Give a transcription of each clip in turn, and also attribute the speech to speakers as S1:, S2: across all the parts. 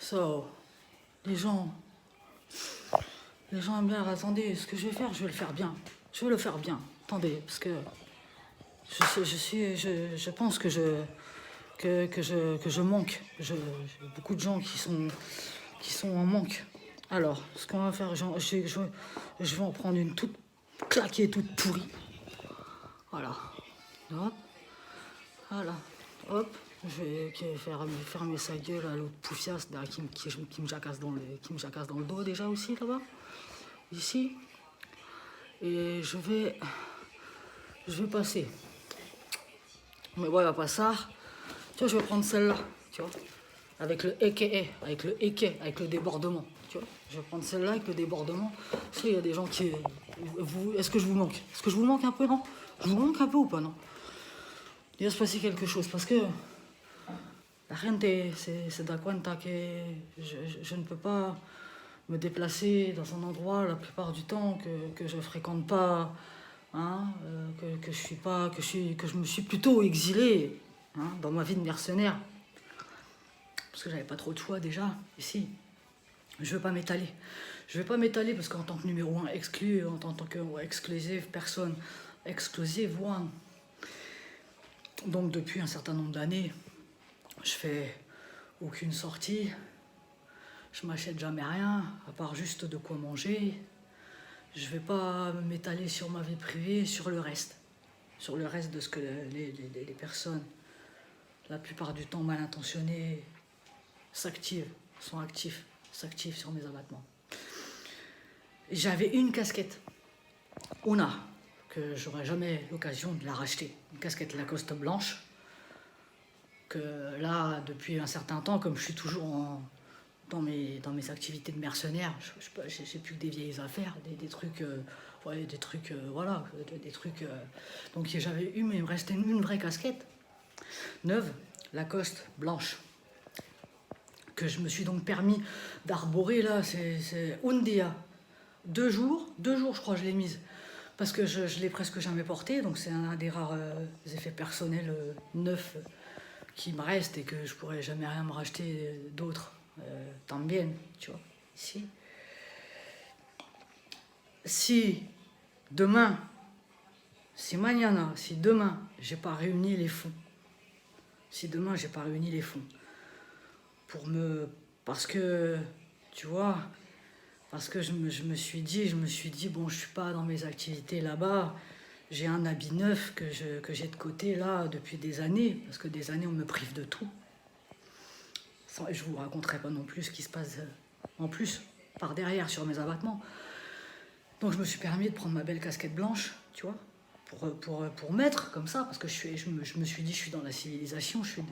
S1: So, les gens, les gens aiment bien, attendez, ce que je vais faire, je vais le faire bien. Je vais le faire bien. Attendez, parce que je pense que je manque. J'ai beaucoup de gens qui sont en manque. Alors, ce qu'on va faire, je vais en prendre une toute claquée, toute pourrie. Voilà. Hop. Voilà. Hop. Je vais fermer sa gueule à l'autre poufiasse qui me jacasse dans le dos déjà aussi là-bas. Ici. Et je vais passer. Mais voilà, pas ça. Tu vois, je vais prendre celle-là, tu vois. Avec le avec le débordement, tu vois. Je vais prendre celle-là avec le débordement. Parce qu'il y a des gens qui... Est-ce que je vous manque? Est-ce que je vous manque un peu, non? Je vous manque un peu ou pas, non? Il va se passer quelque chose, parce que... La gente, c'est da cuenta que je ne peux pas me déplacer dans un endroit la plupart du temps que je fréquente pas, hein, que je me suis plutôt exilé, hein, dans ma vie de mercenaire. Parce que j'avais pas trop de choix déjà, ici. Je veux pas m'étaler. Je vais pas m'étaler parce qu'en tant que numéro 1 exclu, en tant que exclusive personne, exclusive one, donc depuis un certain nombre d'années, je fais aucune sortie, je m'achète jamais rien, à part juste de quoi manger. Je vais pas m'étaler sur ma vie privée, sur le reste de ce que les personnes, la plupart du temps mal intentionnées, s'activent sur mes abattements. J'avais une casquette, Una, que j'aurais jamais l'occasion de la racheter, une casquette Lacoste blanche, que là, depuis un certain temps, comme je suis toujours dans mes activités de mercenaire, j'ai plus que des vieilles affaires, des trucs, voilà, des trucs. Donc j'avais eu, mais il me restait une vraie casquette, neuve, Lacoste blanche, que je me suis donc permis d'arborer là, c'est un dia. 2 jours, je crois, je l'ai mise. Parce que je l'ai presque jamais portée, donc c'est un des rares effets personnels neufs qui me restent et que je pourrais jamais rien me racheter d'autres. Tant bien, tu vois, ici. Si demain, si demain, j'ai pas réuni les fonds, parce que, tu vois, parce que je me suis dit, bon, je suis pas dans mes activités là-bas, j'ai un habit neuf que j'ai de côté là depuis des années, parce que des années on me prive de tout. Je vous raconterai pas non plus ce qui se passe en plus par derrière sur mes abattements. Donc je me suis permis de prendre ma belle casquette blanche, tu vois, pour mettre comme ça, parce que je me suis dit, je suis dans la civilisation, je suis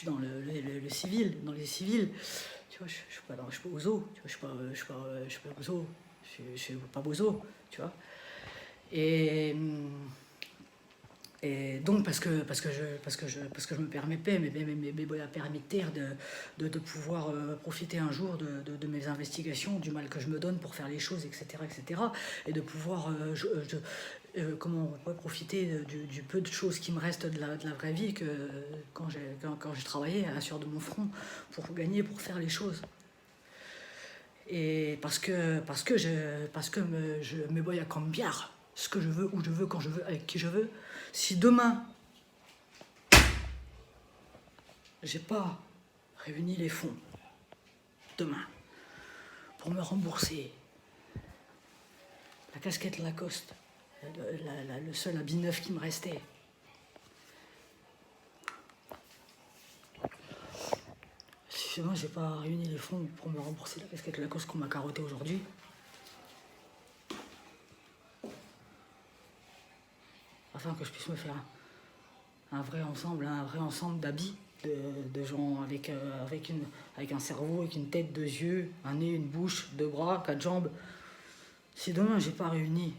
S1: dans le civil, dans les civils. Tu vois, je suis pas bozo, tu vois, je suis pas bozo, je suis pas bozo, tu vois. Et donc parce que je me permettais, mais la permettre de pouvoir profiter un jour de mes investigations, du mal que je me donne pour faire les choses, etc., et de pouvoir profiter du peu de choses qui me restent de la vraie vie que quand j'ai travaillé à la sueur de mon front pour faire les choses. Et parce que je me voy a cambiar ce que je veux, où je veux, quand je veux, avec qui je veux. Si demain, j'ai pas réuni les fonds, demain, pour me rembourser la casquette Lacoste, le seul habit neuf qui me restait, si demain j'ai pas réuni les fonds pour me rembourser la casquette Lacoste qu'on m'a carottée aujourd'hui, afin que je puisse me faire un vrai ensemble d'habits, de gens avec un cerveau, avec une tête, 2 yeux, un nez, une bouche, 2 bras, 4 jambes. Si demain j'ai pas réuni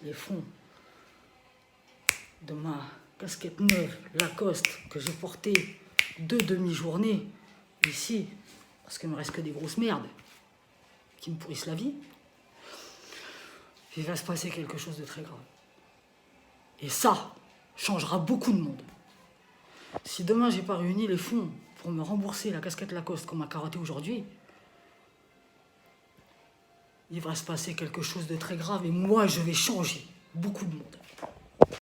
S1: les fonds de ma casquette neuve Lacoste que j'ai portée 2 demi-journées ici, parce qu'il me reste que des grosses merdes qui me pourrissent la vie, il va se passer quelque chose de très grave. Et ça changera beaucoup de monde. Si demain j'ai pas réuni les fonds pour me rembourser la casquette Lacoste qu'on m'a carottée aujourd'hui, il va se passer quelque chose de très grave et moi, je vais changer beaucoup de monde.